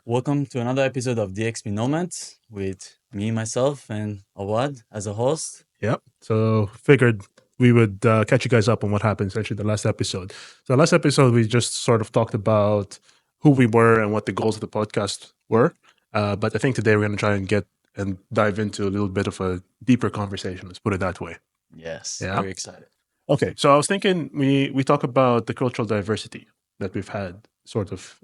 Welcome to another episode of DXP Nomads with me, myself, and Awad as a host. Yep. So figured we would catch you guys up on what happened essentially the last episode. So last episode we just sort of talked about who we were and what the goals of the podcast were. But I think today we're going to try and get and dive into a little bit of a deeper conversation. Let's put it that way. Yes, Yeah. very excited. Okay. So I was thinking we talk about the cultural diversity that we've had sort of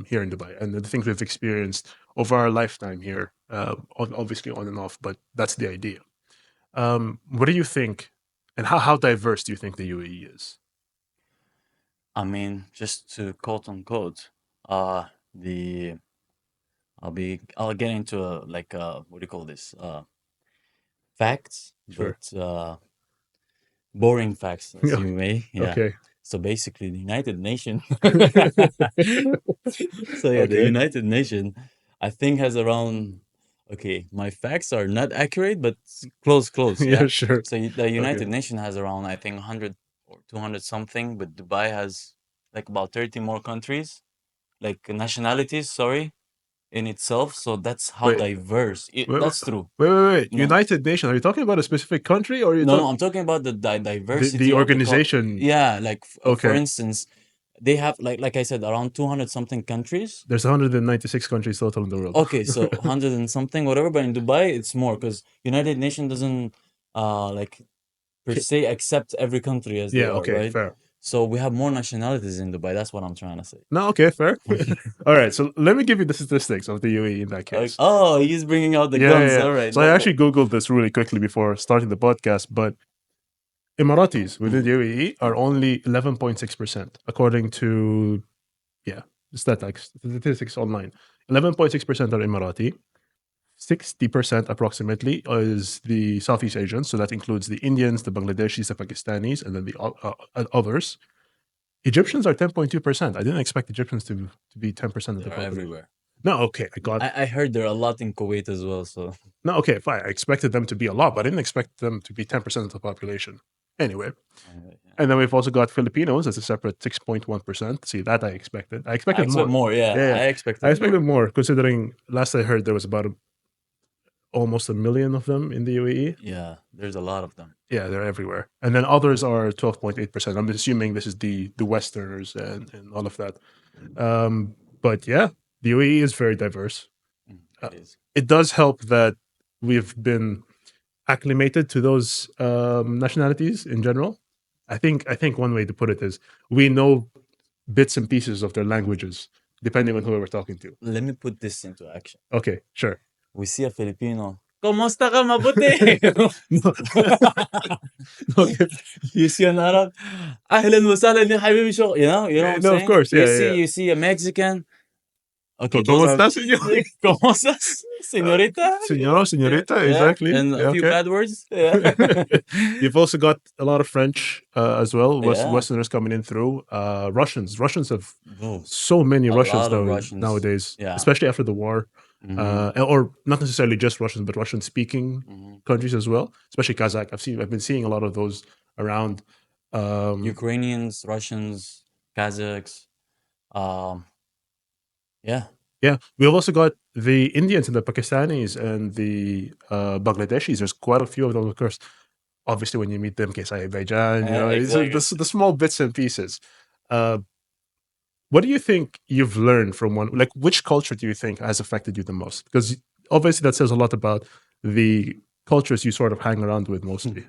here in Dubai and the things we've experienced over our lifetime here. Obviously on and off, but that's the idea. What do you think, and how diverse do you think the UAE is? I mean, just to quote unquote, the I'll get into what do you call this? Facts, Sure. but boring facts, as Yeah. you may. Yeah. Okay. So basically, the United Nation. So yeah, the Okay. United Nation, I think has around. Okay, my facts are not accurate, but close, close. Yeah. Yeah. Sure. So the Okay. United Nation has around, I think, 100 or 200 something, but Dubai has like about 30 more countries, like nationalities. Sorry, in itself. So that's how Wait. diverse. Wait. That's true. Wait. You know. United Nation. Are you talking about a specific country, or are you No, no, talking I'm talking about the the diversity of the organization? yeah, like for Okay. instance, they have like I said around 200 something countries. There's 196 countries total in the world. Okay, so 100 and something whatever, but in Dubai it's more because United Nation doesn't like per Okay. se accept every country as they Yeah. are, Okay. right? Fair. So we have more nationalities in Dubai. That's what I'm trying to say. No. Okay. Fair. All right. So let me give you the statistics of the UAE in that Like, case. oh, he's bringing out the Yeah. Yeah. guns. Yeah. All right. So I actually googled this really quickly before starting the podcast, but Emiratis within the Mhm. UAE are only 11.6%, according to statistics online. 11.6% are Emirati. 60% approximately is the Southeast Asians. So that includes the Indians, the Bangladeshis, the Pakistanis, and then the others. Egyptians are 10.2%. I didn't expect Egyptians to be 10% of the They're population. everywhere. No, okay, I got. I heard there are a lot in Kuwait as well. So No, okay, fine. I expected them to be a lot, but I didn't expect them to be 10% of the population. Anyway, yeah. and then we've also got Filipinos as a separate 6.1%. See, that I expected. I I expected expect more. more. Yeah, Yeah, yeah. I I expected expected more. more considering last I heard there was about almost a million of them in the UAE. Yeah, there's a lot of them. Yeah, they're everywhere. And then others are 12.8%. I'm assuming this is the Westerners and all of that. But yeah, the UAE is very diverse. It is. It does help that we've been acclimated to those nationalities in general. I think one way to put it is we know bits and pieces of their languages depending on who we're talking to. Let me put this into action. Okay, sure. We see a Filipino. Kumusta ka mabuti? No, okay. You see an Arab? Ahlan wa sahlan ya habibi sho. You know what I'm No, of saying? course, yeah, yeah. You see a Mexican. Okay, those ¿Cómo are estás, señor? ¿Cómo estás, señorita? Señora, Yeah, señorita, yeah, exactly. and a Yeah, few okay. bad words. Yeah, You've also got a lot of French as well. yeah. Westerners coming in through. Russians have Oh, so many a Russians lot of Russians. nowadays, Yeah. especially after the war. Mm-hmm. Or not necessarily just Russians, but Russian-speaking Mm-hmm. countries as well, especially Kazakh. I've been seeing a lot of those around. Ukrainians, Russians, Kazakhs. Um, yeah. Yeah, we've also got the Indians and the Pakistanis and the Bangladeshis. There's quite a few of them, of course. Obviously, when you meet them, Azerbaijan, it's Exactly. the small bits and pieces. Uh, what do you think you've learned from one? Like, which culture do you think has affected you the most? Because obviously, that says a lot about the cultures you sort of hang around with mostly.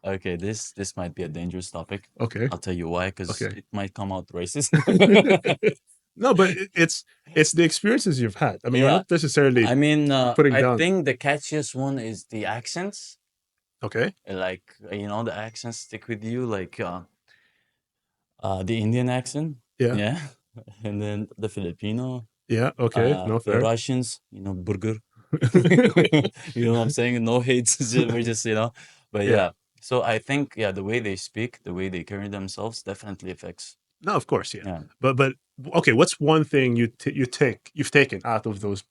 Okay, this might be a dangerous topic. Okay, I'll tell you why, because okay. it might come out racist. No, but it's the experiences you've had. I mean, we're Yeah, not necessarily I mean, putting I down. think the catchiest one is the accents. Okay. Like, the accents stick with you, like the Indian accent, Yeah. yeah, and then the Filipino, Yeah. Okay. No the fair. Russians, burger. You know what I'm saying? No hate, we're just, but Yeah. yeah. So I think, yeah, the way they speak, the way they carry themselves definitely affects. No, of course, yeah. Yeah. But okay, what's one thing you've taken out of those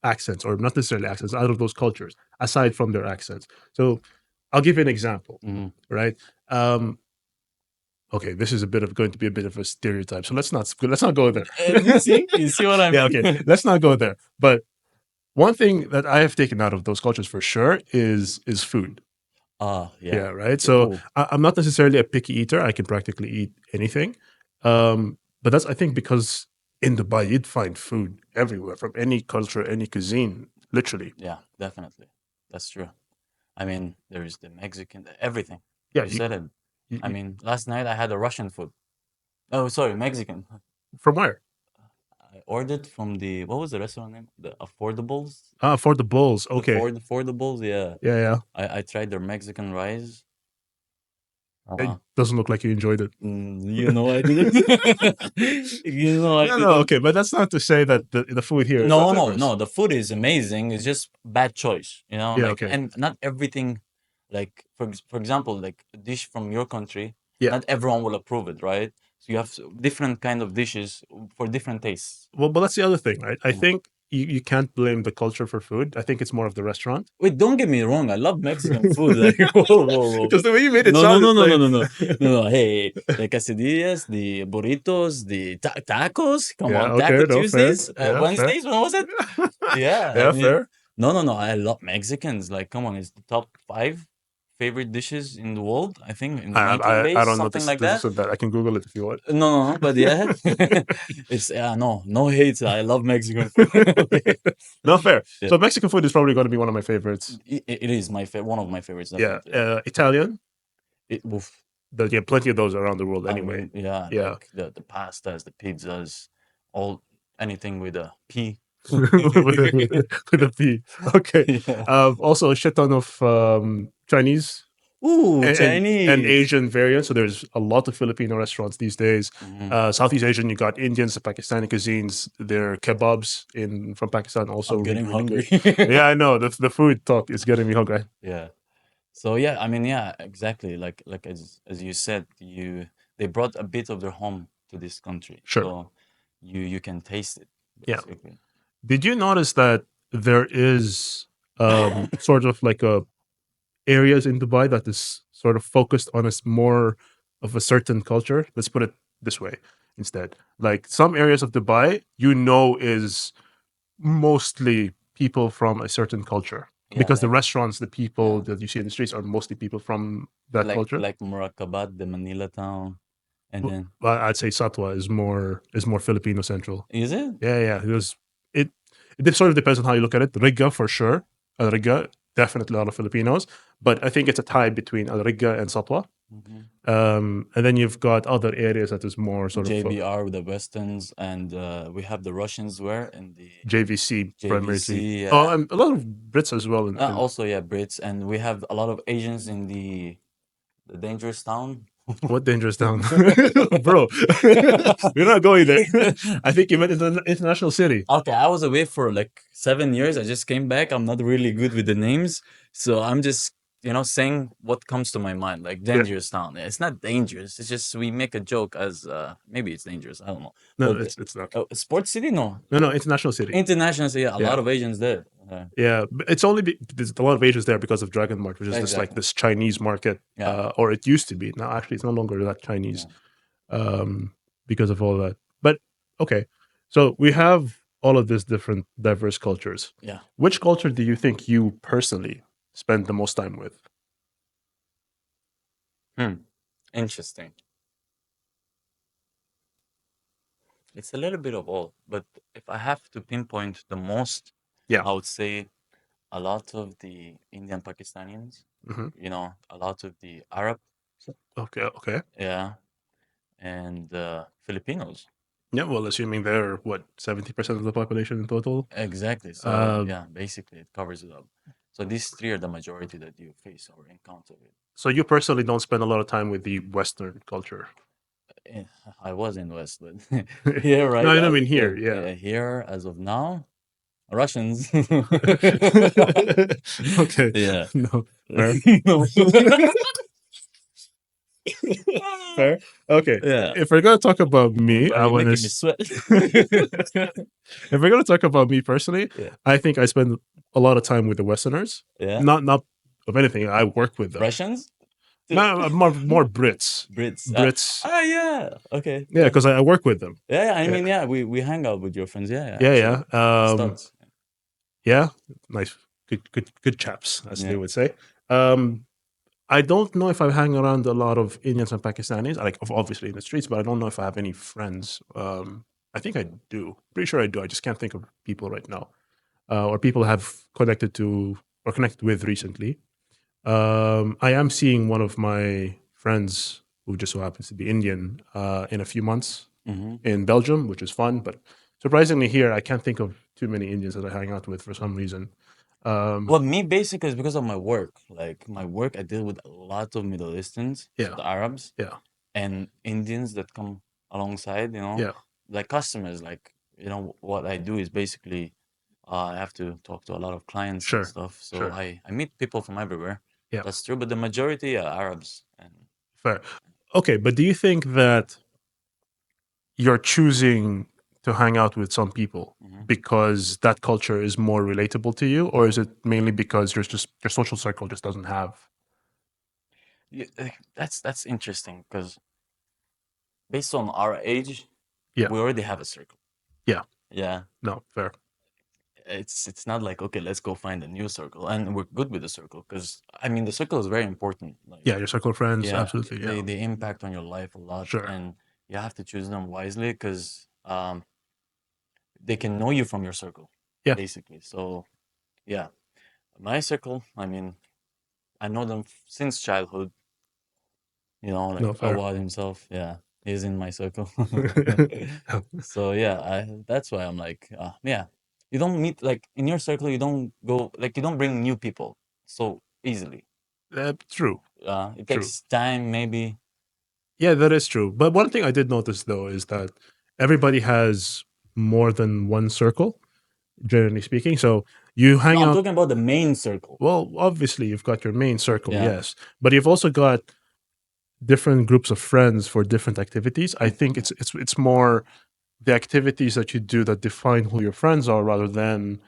accents, or not necessarily accents, out of those cultures, aside from their accents? So I'll give you an example, Mhm. right? Um, okay, this is a bit of going to be a bit of a stereotype. So let's not go there. You see what I Yeah, mean? okay. Let's not go there. But one thing that I have taken out of those cultures for sure is food. Ah, yeah. Yeah, right. Yeah, So ooh, I'm not necessarily a picky eater. I can practically eat anything. But that's I think because in Dubai you'd find food everywhere from any culture, any cuisine, literally. yeah, definitely. That's true. I mean, there's the Mexican, everything. Yeah. You said it. You, I mean, last night I had a Russian food. Oh, sorry, Mexican. from where? I ordered from the, what was the restaurant name? The Affordables? Ah, for the bowls. The Okay. Affordables, yeah. Yeah, yeah. I tried their Mexican rice. It Uh, doesn't look like you enjoyed it. you know I didn't. You know I No, no, didn't. okay, but that's not to say that the food here is not No, no, diverse. no. The food is amazing. It's just bad choice, Yeah, like, okay. and not everything, like, for example, like a dish from your country, Yeah. not everyone will approve it, right? So you have different kind of dishes for different tastes. Well, but that's the other thing, right? I Yeah. think you can't blame the culture for food. I think it's more of the restaurant. Wait, don't get me wrong. I love Mexican food. Like, whoa, whoa, whoa. Because the way you made it No, no, sound, no, it's no, no, like no, no, no, no. Hey, the quesadillas, the burritos, the tacos. Come yeah, on, okay, Taco no, fair. Tuesdays, Yeah, fair. Wednesdays. When was it? Yeah, I Yeah, mean, fair. no, no, no. I love Mexicans. Like, come on, it's the top five favorite dishes in the world. I think in ranking I base, don't know something like this that. or that. I can Google it if you want. No, no, no. But yeah, it's yeah, no, no hate. I love Mexican food. No, fair. Yeah, So Mexican food is probably going to be one of my favorites. it is my one of my favorites, Yeah, definitely. Yeah. Italian. Oof. Yeah, plenty of those around the world I anyway. mean, yeah, Yeah, like the pastas, the pizzas, all anything with a P. with a P. Okay. Yeah. Also a shit ton of Chinese Ooh, and Chinese. Asian variants. So there's a lot of Filipino restaurants these days. Mhm. Southeast Asian, you got Indians, the Pakistani cuisines. Their kebabs in from Pakistan also I'm really getting really good. hungry. Yeah, I know the food talk is getting me hungry. Yeah. So yeah, I mean, yeah, exactly. Like as you said, they brought a bit of their home to this country, Sure. so you can taste it Yeah. basically. Did you notice that there is sort of like a areas in Dubai that is sort of focused on us more of a certain culture? Let's put it this way instead. Like some areas of Dubai, is mostly people from a certain culture Yeah, because the restaurants, the people yeah, that you see in the streets are mostly people from that culture. like Murakabat, the Manila town, and then Well, I'd say Satwa is more Filipino central. is it? Yeah, yeah. It it sort of depends on how you look at it. Riga for sure. Al Riga, definitely a lot of Filipinos, but I think it's a tie between Al Riga and Satwa. Mhm. And then you've got other areas that is more sort of JBR with the Westerns, and we have the Russians where in the JVC primarily. JVC. Oh, and a lot of Brits as well. Also, yeah, Brits, and we have a lot of Asians in the dangerous town. What dangerous town, bro? We're not going there. I think you meant international city. Okay, I was away for like 7 years. I just came back. I'm not really good with the names, so I'm just saying what comes to my mind. Like Yeah, dangerous town. It's not dangerous. It's just we make a joke as maybe it's dangerous. I don't know, no, but it's not. sports city, no, No, no, international city. international. So yeah, a Yeah, lot of Asians there. yeah. But it's only there's a lot of Asians there because of Dragon Mart, which is this like Exactly. this Chinese market, Yeah. or it used to be. Now, actually, it's no longer that Chinese, Yeah. um, because of all that. But okay, so we have all of these different diverse cultures. Yeah. Which culture do you think you personally spend the most time with? Hmm. Interesting. It's a little bit of all, but if I have to pinpoint the most, Yeah. I would say a lot of the Indian Pakistanians, Hmm. a lot of the Arab, Okay. Okay. yeah, and Filipinos. Yeah. Well, assuming they're what 70% of the population in total. Exactly. So Uh, yeah, basically it covers it up. So these three are the majority that you face or encounter with. so you personally don't spend a lot of time with the Western culture. I was in West, but here No, right I now, don't mean here. Yeah. here as of now, Russians. Okay. Yeah. No. Fair. No. Fair. Okay. Yeah. If we're gonna talk about me, Are I you want making me to. sweat? If we're gonna talk about me personally, Yeah. I think I spend a lot of time with the Westerners. Yeah. Not of anything. I work with them. Russians? No, more Brits. Brits. Brits. Yeah. Okay. Yeah, Yeah. because I work with them. Yeah. I Yeah, mean, yeah. We hang out with your friends. Yeah. Yeah. yeah, Actually, yeah. studs. Yeah, nice, good chaps, as they Yeah. would say. Um, I don't know if I hang around a lot of Indians and Pakistanis, like obviously in the streets, but I don't know if I have any friends. I think I do. Pretty sure I do. I just can't think of people right now, or people I have connected to or connected with recently. I am seeing one of my friends who just so happens to be Indian in a few months Hmm. in Belgium, which is fun. But surprisingly, here I can't think of too many Indians that I hang out with for some reason. Um, Well, me basically is because of my work. Like my work, I deal with a lot of Middle Easterns, so yeah, the Arabs yeah, and Indians that come alongside. yeah. Like customers. Like what I do is basically I have to talk to a lot of clients and Sure, stuff. So sure. I meet people from everywhere. Yeah, That's true, but the majority are Arabs. And fair. Okay, but do you think that you're choosing to hang out with some people mhm. because that culture is more relatable to you, or is it mainly because your social circle just doesn't have? That's interesting because based on our age, Yeah, we already have a circle. yeah. Yeah, No, fair. it's not like okay, let's go find a new circle, and we're good with the circle because I mean the circle is very important. Like Yeah, your circle of friends, yeah, absolutely. Yeah, they impact on your life a lot, sure. and you have to choose them wisely because they can know you from your circle, Yeah, basically. So yeah, my circle. I mean, I know them since childhood. Like no, fair. Awad himself. Yeah, he's in my circle. So yeah, that's why I'm like, yeah, you don't meet like in your circle. You don't go like you don't bring new people so easily. True, It true. takes time, maybe. Yeah, that is true. But one thing I did notice though is that everybody has more than one circle, generally speaking. So you No, hang I'm out. talking about the main circle. Well, obviously you've got your main circle, Yeah. yes, but you've also got different groups of friends for different activities. I think Yeah. it's more the activities that you do that define who your friends are rather than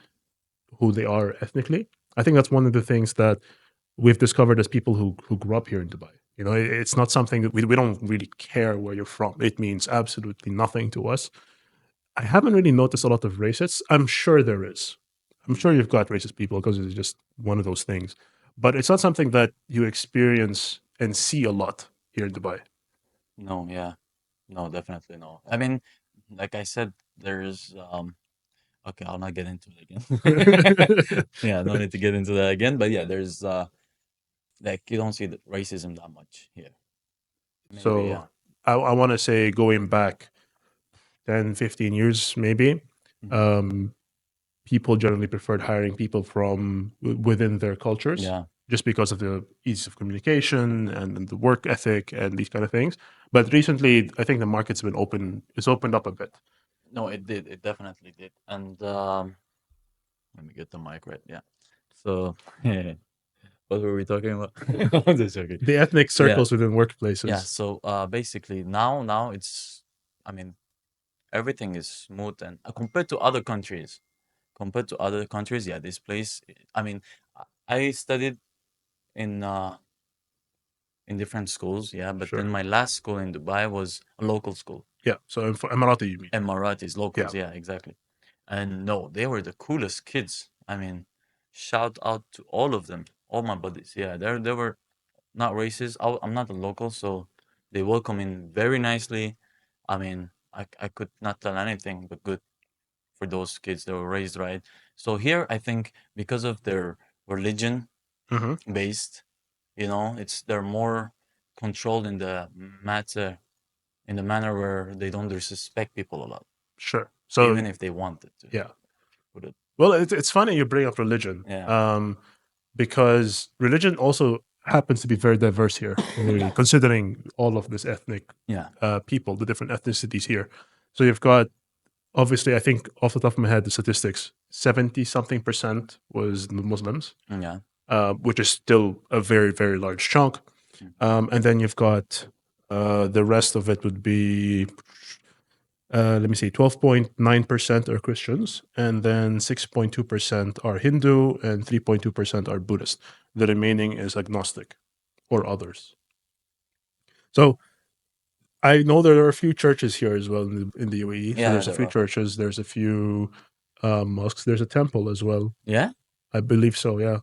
who they are ethnically. I think that's one of the things that we've discovered as people who grew up here in Dubai. It's not something that we don't really care where you're from. It means absolutely nothing to us. I haven't really noticed a lot of racists. I'm sure there is. I'm Mm. sure you've got racist people because it's just one of those things. But it's not something that you experience and see a lot here in Dubai. No, yeah. No, definitely no. I mean, like I said, there's okay, I'll not get into it again. Yeah, no need to get into that again. But yeah, there's like you don't see the racism that much here. Maybe, So yeah. I want to say going back 10, 15 years, maybe, Mhm. um, people generally preferred hiring people from within their cultures Yeah. just because of the ease of communication and the work ethic and these kind of things. But recently, I think the market's been it's opened up a bit. No, it did. It definitely did. And let me get the mic right. Yeah. So, what were we talking about? I'm just joking. The ethnic Yeah. circles within Yeah. workplaces. So, basically, now it's, I mean, everything is smooth and compared to other countries. Compared to other countries, yeah, this place. I mean, I studied in uh in different schools, yeah, but then Sure. my last school in Dubai was a local school. Yeah. So for Emirati, you mean? Emiratis, Yeah. locals, yeah, exactly. And no, they were the coolest kids. I mean, shout out to all of them, all my buddies. Yeah, they were not racist. I'm not a local, so they welcome in very nicely. I mean, I could not tell anything but good for those kids. They were raised right. So here, I think because of their religion Hmm. based, it's they're more controlled in the matter in the manner where they don't disrespect people a lot, Sure. So even if they wanted to yeah. put it. Well, it's funny you bring up religion, Yeah. because religion also happens to be very diverse here, really, considering all of this ethnic Yeah. people, the different ethnicities here. So you've got obviously, I think off the top of my head, the statistics 70 something percent was Muslims, Yeah. which is still a very, very large chunk. Mhm. And then you've got the rest of it would be, let me see, 12.9% are Christians, and then 6.2% are Hindu, and 3.2% are Buddhist. The remaining is agnostic or others. So I know there are a few churches here as well in the UAE. So Yeah, there's a there few are. churches, there's a few mosques, there's a temple as well. Yeah, I believe so. Yeah.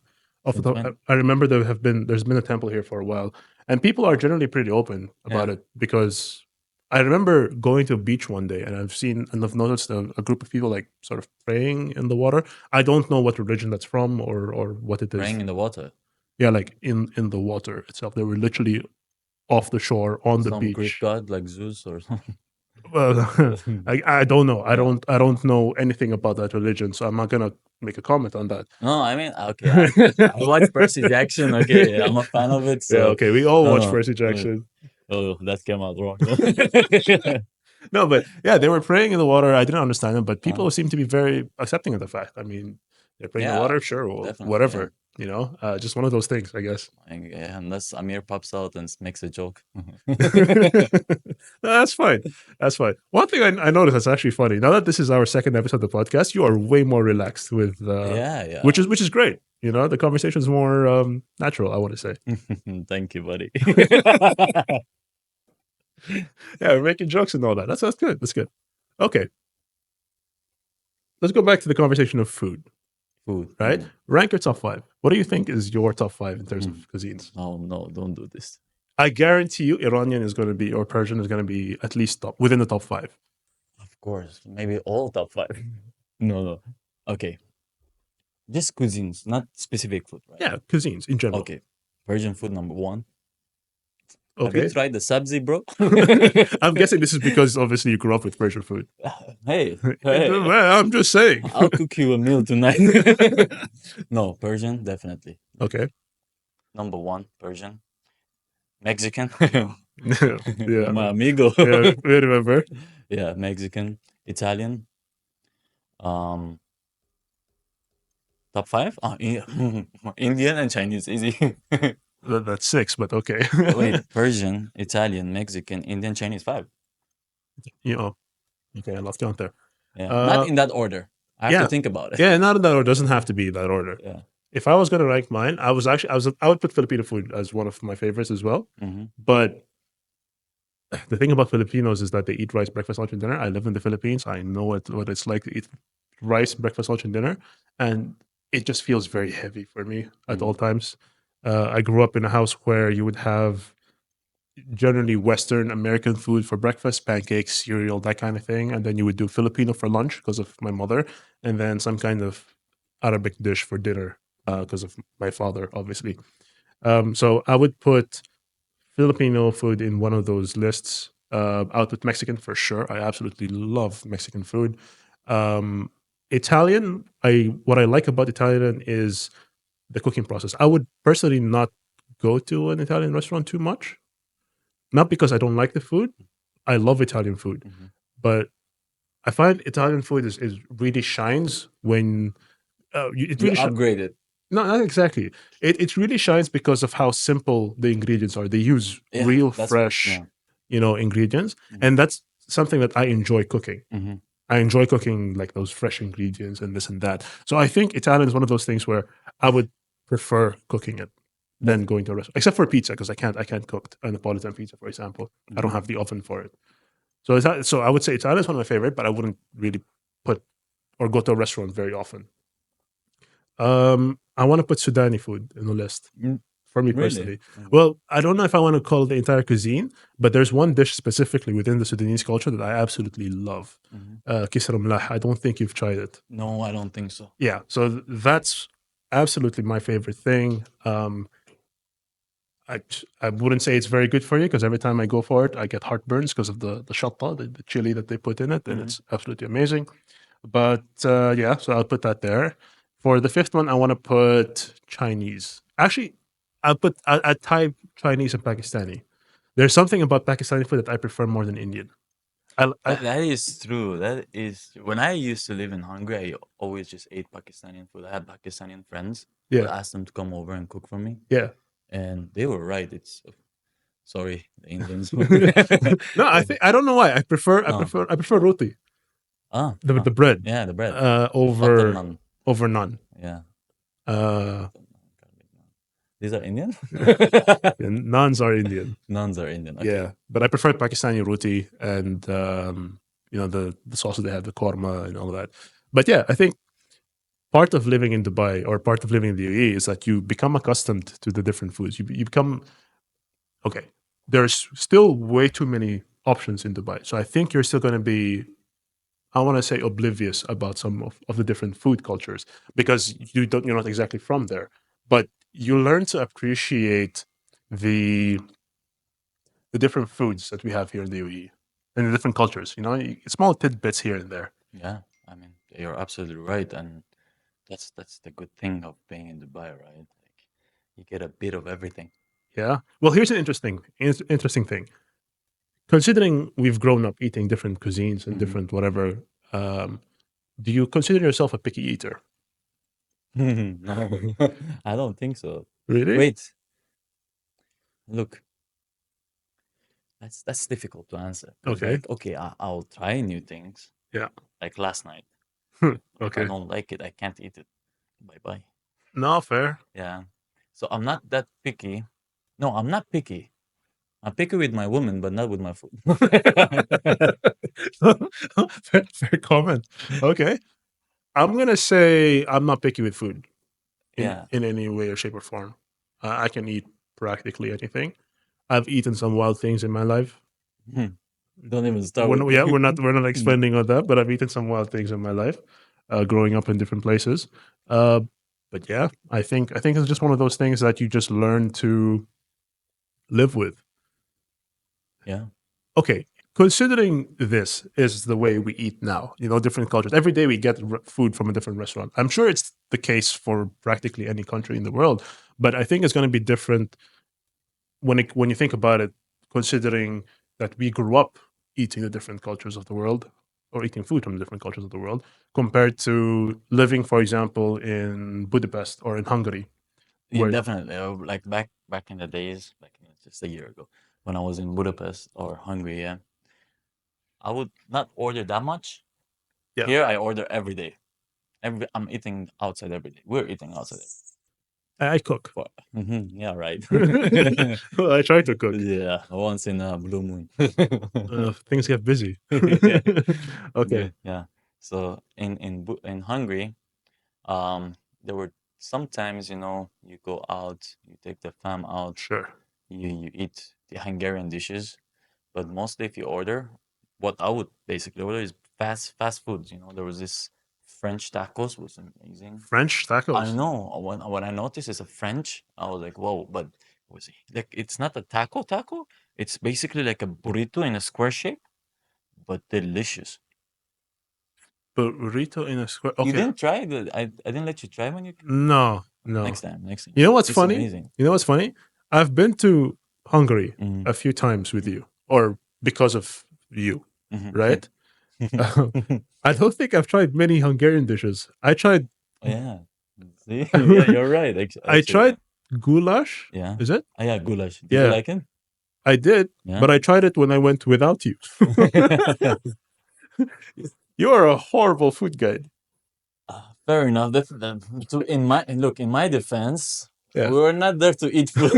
Off the since top, when? I remember there's been a temple here for a while, and people are generally pretty open about Yeah, it because I remember going to a beach one day and I've noticed a group of people like sort of praying in the water. I don't know what religion that's from or what it praying is. in the water. Yeah, like in the water itself. They were literally off the shore on the Some Greek beach. god like Zeus or something. Well, I don't know. Yeah. I don't know anything about that religion, so I'm not gonna make a comment on that. No, I mean, okay, I watch Percy Jackson. Okay, I'm a fan of it. Yeah, So okay. We all watch no, Percy no. Jackson. Oh, that came out wrong. No, but yeah, they were praying in the water. I didn't understand them, but uh, people seem to be very accepting of the fact. I mean, they're praying in the yeah, water, sure, well, definitely. Yeah. whatever. Just one of those things, I guess. Yeah, unless Amir pops out and makes a joke. No, that's fine. That's fine. One thing I noticed that's actually funny. Now that this is our second episode of the podcast, you are way more relaxed with, Yeah, yeah. which is great. The conversation is more natural. I want to say. Thank you, buddy. Yeah, we're making jokes and all that. That's good. That's good. Okay, let's go back to the conversation of food. Food. Right? Rank your top five. What do you think is your top five in terms of cuisines? Oh no, don't do this. I guarantee you, Iranian is going to be or Persian is going to be at least top within the top five. Of course, maybe all top five. No, no. Okay, just cuisines, not specific food, right? Yeah, cuisines in general. Okay, Persian food number one. Have you Okay. tried the sabzi, bro? I'm guessing this is because obviously you grew up with Persian food. Hey, hey, Well, I'm just saying. I'll cook you a meal tonight. No, Persian, definitely. Okay. Number one, Persian. Mexican. Yeah. My amigo. Yeah. We remember. Yeah, Mexican. Italian. Um, top five? Indian and Chinese, easy. That's six, but okay. Wait, Persian, Italian, Mexican, Indian, Chinese, five. you know. Okay, I lost count there. Yeah, not Uh in that order. I have to yeah. think about it. Yeah, not in that order. Doesn't have to be in that order. Yeah. If I was going to rank mine, I would put Filipino food as one of my favorites as well. Mm-hmm. But the thing about Filipinos is that they eat rice breakfast, lunch, and dinner. I live in the Philippines. I know what it's like to eat rice breakfast, lunch, and dinner, and it just feels very heavy for me at Mm-hmm. all times. I grew up in a house where you would have generally Western American food for breakfast, pancakes, cereal, that kind of thing, and then you would do Filipino for lunch because of my mother, and then some kind of Arabic dish for dinner because of my father, obviously. So I would put Filipino food in one of those lists. Out with Mexican for sure. I absolutely love Mexican food. Um, Italian, I what I like about Italian is the cooking process. I would personally not go to an Italian restaurant too much, not because I don't like the food. I love Italian food, Mm-hmm. but I find Italian food is really shines when it You really upgrade it. no, not exactly. It really shines because of how simple the ingredients are. They use Yeah, real that's fresh, yeah. ingredients, Mm-hmm. and that's something that I enjoy cooking. Mm-hmm. I enjoy cooking like those fresh ingredients and this and that. So I think Italian is one of those things where I would prefer cooking it than going to a restaurant, except for pizza because I can't cook a Napolitan pizza, for example. I don't Mm-hmm. have the oven for it. So I would say Italian is one of my favorite, but I wouldn't really put or go to a restaurant very often. I want to put Sudani food in the list Mm, for me really? personally. Mm-hmm. Well, I don't know if I want to call it the entire cuisine, but there's one dish specifically within the Sudanese culture that I absolutely love. Mm-hmm. Kisar mlah. I don't think you've tried it. No, I don't think so. Yeah, so that's absolutely my favorite thing. I wouldn't say it's very good for you because every time I go for it, I get heartburns because of the shatta, the chili that they put in it, and Mm-hmm. it's absolutely amazing. But yeah, so I'll put that there. For the fifth one, I want to put Chinese. Actually, I type Chinese and Pakistani. There's something about Pakistani food that I prefer more than Indian. That is true. That is when I used to live in Hungary, I always just ate Pakistani food. I had Pakistani friends. I would Yeah, ask them to come over and cook for me, yeah. and they were right. It's sorry, the Indians. No, I don't know why. No. I prefer roti, Ah, the bread, yeah, the bread. Butter over naan. none. Yeah. Uh, Butter naan, garlic naan. These are Indian. And naans are Indian. Nuns are Indian. Okay. Yeah, but I prefer Pakistani roti and the sauces they have, the korma and all of that. But yeah, I think part of living in Dubai or part of living in the UAE is that you become accustomed to the different foods. You become okay. There's still way too many options in Dubai, so I think you're still going to be, I want to say, oblivious about some of the different food cultures because you're not exactly from there, but you learn to appreciate the the different foods that we have here in the UAE and the different cultures. Small tidbits here and there. Yeah. I mean, you're absolutely right, and that's the good thing of being in Dubai, right? Like, you get a bit of everything. Yeah. Well, here's an interesting thing. Considering we've grown up eating different cuisines and Hmm. different whatever, um, do you consider yourself a picky eater? No, I don't think so. Really? Wait, look, that's difficult to answer because, Okay. like, okay, I'll try new things. Yeah. Like last night, if I Okay. don't like it, I can't eat it. Bye bye. No, fair. Yeah. So I'm not that picky. No, I'm not picky. I'm picky with my woman, but not with my food. Fair comment. Okay. I'm gonna say I'm not picky with food in Yeah. in any way or shape or form. I can eat practically anything. I've eaten some wild things in my life. Hmm. Don't even start We're with not, me. yeah, we're not expanding on that, but I've eaten some wild things in my life, growing up in different places. Uh, but yeah, I think it's just one of those things that you just learn to live with. Yeah. Okay, considering this is the way we eat now, different cultures. Every day we get food from a different restaurant. I'm sure it's the case for practically any country in the world, but I think it's going to be different when you think about it, considering that we grew up eating the different cultures of the world or eating food from the different cultures of the world compared to living, for example, in Budapest or in Hungary, Yeah, where definitely. Like back in the days, like just a year ago, when I was in Budapest or Hungary, yeah, I would not order that much. yeah, Here, I order every day. I'm eating outside every day. We're eating outside. I cook. Yeah, right. I try to cook. Yeah, once in a blue moon. Things get busy. Yeah, Okay, yeah, yeah. So in Hungary, there were sometimes, you go out, you take the fam out, sure. you eat the Hungarian dishes, but mostly if you order, what I would basically order is fast foods. There was this French tacos was amazing. French I tacos. know when I noticed it's a French, I was like, whoa, but was it like it's not a taco? It's basically like a burrito in a square shape, but delicious. Burrito in a square. You Okay. didn't try the I didn't let you try when you No, no. next time. You know what's It's funny? amazing. You know what's funny? I've been to Hungary Mm-hmm. a few times with Mm-hmm. you, or because of you, Mm-hmm. right? I don't think I've tried many Hungarian dishes. I tried, Yeah. See? Yeah, you're right. I Actually, yeah. tried goulash. Yeah. Is it? Yeah, goulash. Did you Yeah, like it? I did, Yeah. but I tried it when I went without you. You are a horrible food guide. Fair enough. In my defense, Yeah. we were not there to eat food.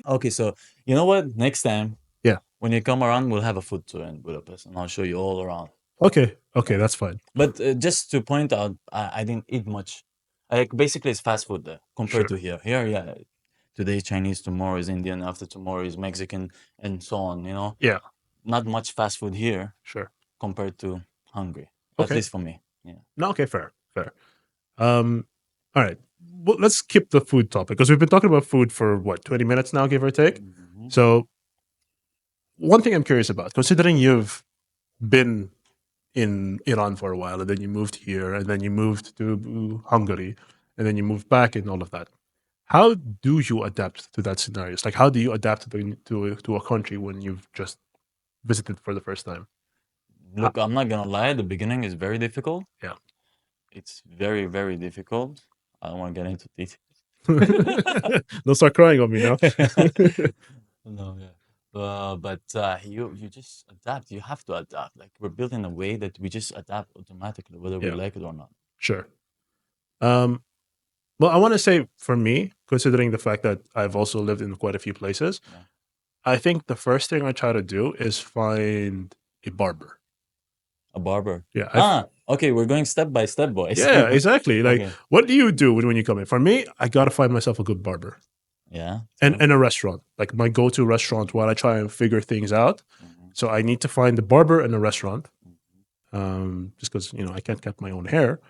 Okay, so you know what? Next time Yeah. when you come around, we'll have a food tour in Budapest, and I'll show you all around. Okay. Okay. Yeah. That's fine. But just to point out, I didn't eat much. Like basically, it's fast food there compared Sure. to here. Here, yeah, today is Chinese, tomorrow is Indian, after tomorrow is Mexican, and so on. Yeah. Not much fast food here Sure. compared to Hungary. At Okay. least for me. Yeah. No. Okay. Fair. Fair. Um, all right. Well, let's skip the food topic because we've been talking about food for what, 20 minutes now, give or take. Mhm. So, one thing I'm curious about, considering you've been in Iran for a while and then you moved here and then you moved to Hungary and then you moved back and all of that, how do you adapt to that scenarios? Like, how do you adapt to a country when you've just visited for the first time? How, Look, I'm not gonna lie. The beginning is very difficult. yeah. It's very, very difficult. I don't want to get into details. Don't start crying on me now. No, yeah. But you just adapt. You have to adapt. Like we're built in a way that we just adapt automatically, whether we Yeah, like it or not. sure. Um, Well, I want to say for me, considering the fact that I've also lived in quite a few places, Yeah. I think the first thing I try to do is find a barber. A barber. Yeah, I've Ah, okay, we're going step by step, boys. yeah, exactly. Like, Okay. what do you do when you come in? For me, I gotta find myself a good barber Yeah, and true. a restaurant, like my go-to restaurant while I try and figure things out. Hmm. So I need to find the barber and a restaurant, Hmm. just because I can't cut my own hair.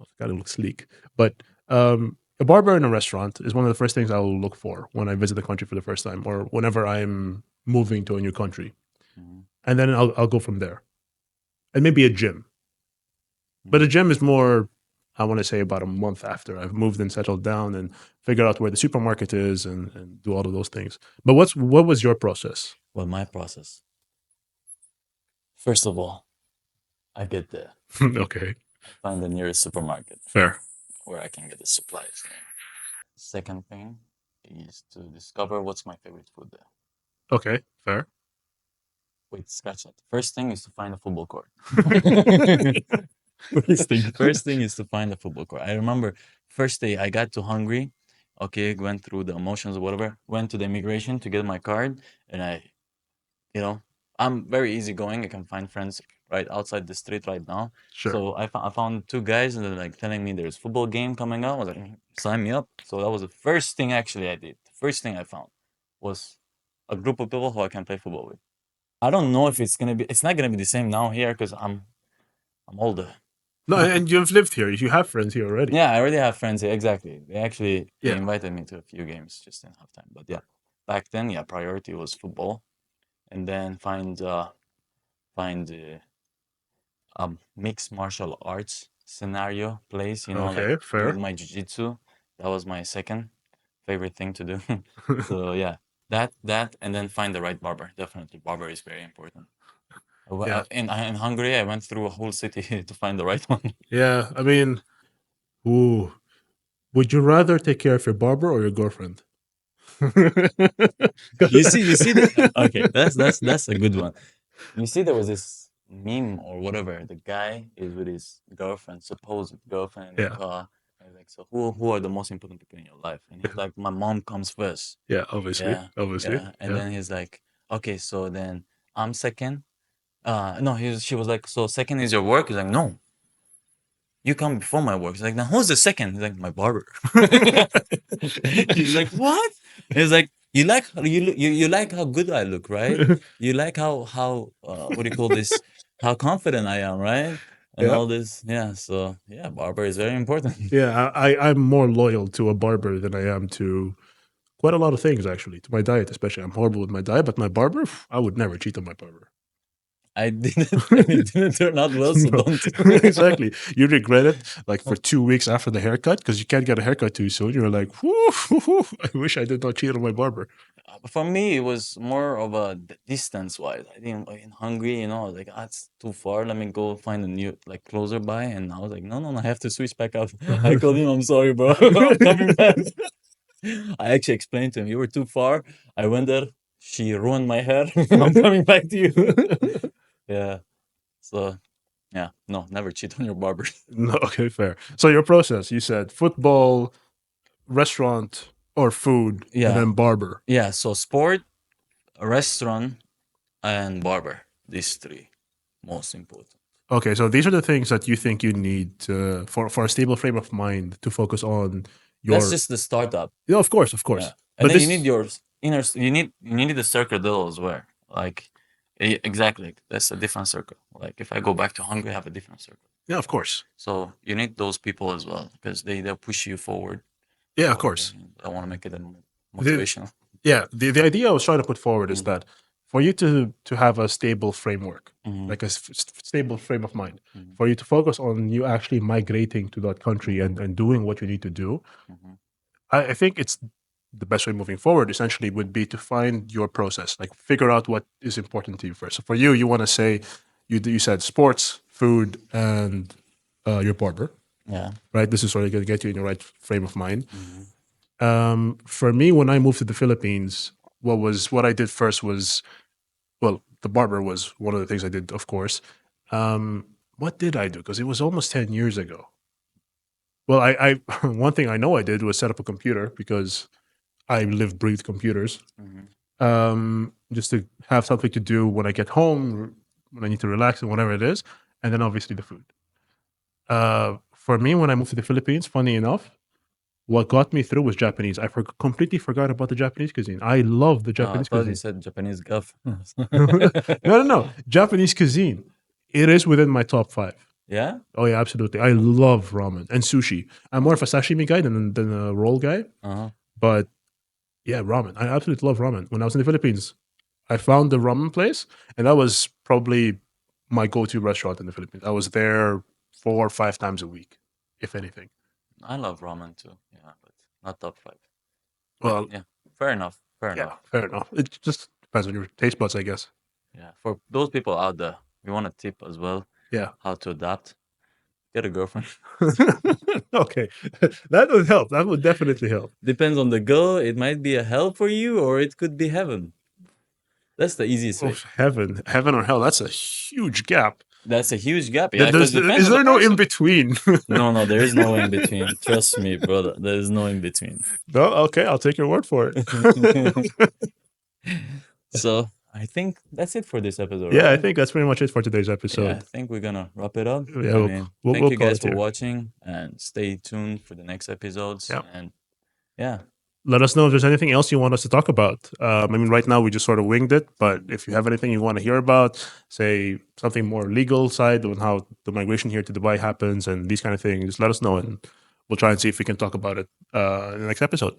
I gotta look sleek. But a barber in a restaurant is one of the first things I will look for when I visit the country for the first time, or whenever I'm moving to a new country, Hmm. and then I'll go from there. And maybe a gym, but a Hmm. gym is more. I want to say about a month after I've moved and settled down and figured out where the supermarket is and do all of those things. But what was your process? Well, my process. First of all, I get there. Okay, I find the nearest supermarket fair. where I can get the supplies. Second thing is to discover what's my favorite food there. Okay, fair. Wait, scratch that. First thing is to find a football court. First thing is to find a football court. I remember first day I got to Hungary. Okay, went through the emotions or whatever. Went to the immigration to get my card, and you know, I'm very easygoing. I can find friends right outside the street right now. Sure. So I found two guys, and they're like telling me there's football game coming up. I was like, sign me up. So that was the first thing actually I did. The first thing I found was a group of people who I can play football with. I don't know if it's gonna be. It's not gonna be the same now here because I'm older. No, and you've lived here. You have friends here already. Yeah, I already have friends here. Exactly. They Yeah. invited me to a few games just in halftime. But yeah, back then, yeah, priority was football, and then find mixed martial arts scenario place. Like Okay, doing fair. my jujitsu. That was my second favorite thing to do. So yeah, that, and then find the right barber. Definitely, barber is very important. Yeah. In Hungary, I went through a whole city to find the right one. Yeah. I mean, ooh, would you rather take care of your barber or your girlfriend? You see that? Okay, that's a good one. You see, there was this meme or whatever. The guy is with his girlfriend, supposed girlfriend, in the Yeah. car. And he's like, so who are the most important people in your life? And he's like, my mom comes first. Yeah. Obviously. Yeah, Obviously. yeah. And Yeah. then he's like, okay, so then I'm second. No, she was like, so second is your work. He's like, no, you come before my work. He's like, now who's the second? He's like, my barber. He's like, what? He's like, you like you like how good I look, right? You like how what do you call this? How confident I am, right? And Yeah. all this, yeah. So yeah, barber is very important. Yeah. I'm more loyal to a barber than I am to quite a lot of things, actually. To my diet, especially. I'm horrible with my diet, but my barber, I would never cheat on my barber. I didn't, and it didn't turn out well, so No, don't. exactly. You regret it like for 2 weeks after the haircut because you can't get a haircut too soon. You're like, whoo, I wish I did not cheat on my barber. For me, it was more of a distance wise. I think like in Hungary, like it's too far. Let me go find a new like closer by. And I was like, no, no, no, I have to switch back up. I told him, I'm sorry, bro. I'm coming back. I actually explained to him, you were too far. I went there. She ruined my hair. I'm coming back to you. Yeah. So yeah, no, never cheat on your barber. No, okay, fair. So your process, you said football, restaurant, or food, and Yeah. then barber. Yeah. So sport, restaurant, and barber. These three most important. Okay, so these are the things that you think you need for a stable frame of mind to focus on That's your. just the startup. Yeah, of course, of Yeah, course. and But then you need this, your inner. You need the circle though as well. Like exactly, that's a different circle. Like if I go back to Hungary, I have a different circle. yeah, of course. So you need those people as well because they'll push you forward. Yeah, of Or course. I want to make it a The, motivational. yeah, the idea I was trying to put forward is Mm, that for you to have a stable framework, mhm, like a stable frame of mind, mhm, for you to focus on you actually migrating to that country mhm, and doing what you need to do, mhm, I think it's the best way moving forward essentially would be to find your process, like figure out what is important to you first. So for you, you want to say you said sports, food, and your barber, yeah. right? This is sort of going to get you in the right frame of mind. Mhm, For me, when I moved to the Philippines, what I did first was, well, the barber was one of the things I did, of course. What did I do? Because it was almost 10 years ago. Well, I one thing I know I did was set up a computer because I live breathe computers. Hmm. Just to have something to do when I get home, when I need to relax and whatever it is, and then obviously the food. For me, when I moved to the Philippines, funny enough, what got me through was Japanese. Completely forgot about the Japanese cuisine. I love the I Japanese thought you cuisine. said Japanese guff. No, no, no. Japanese cuisine. It is within my top five. Yeah. Oh yeah, absolutely. I love ramen and sushi. I'm more of a sashimi guy than a roll guy, Uh huh. but yeah, ramen. I absolutely love ramen. When I was in the Philippines, I found the ramen place, and that was probably my go-to restaurant in the Philippines. I was there 4 or 5 times a week, if anything. I love ramen too. Yeah, but not top five. But Well, yeah, fair enough. Fair yeah, enough. fair enough. It just depends on your taste buds, I guess. Yeah, for those people out there, we want a tip as well Yeah. how to adapt. Get a girlfriend. Okay, that would help. That would definitely help. Depends on the girl. It might be a hell for you, or it could be heaven. That's the easiest Oh, way. heaven or hell. That's a huge gap. That's a huge gap. Yeah, because There's, it depends is on the there no in person. between? No, no, there is no in between. Trust me, brother. There is no in between. No, okay, I'll take your word for it. So I think that's it for this episode, Yeah, I right? think that's pretty much it for today's Yeah, I episode. think we're gonna wrap it up. Yeah, I mean, thank we'll you call guys it for here. watching and stay tuned for the next episodes. Yeah. And yeah, Let us know if there's anything else you want us to talk about. I mean, right now we just sort of winged it, but mm, if you have anything you want to hear about, say something more legal side on how the migration here to Dubai happens and these kind of things, let us know and we'll try and see if we can talk about it in the next episode.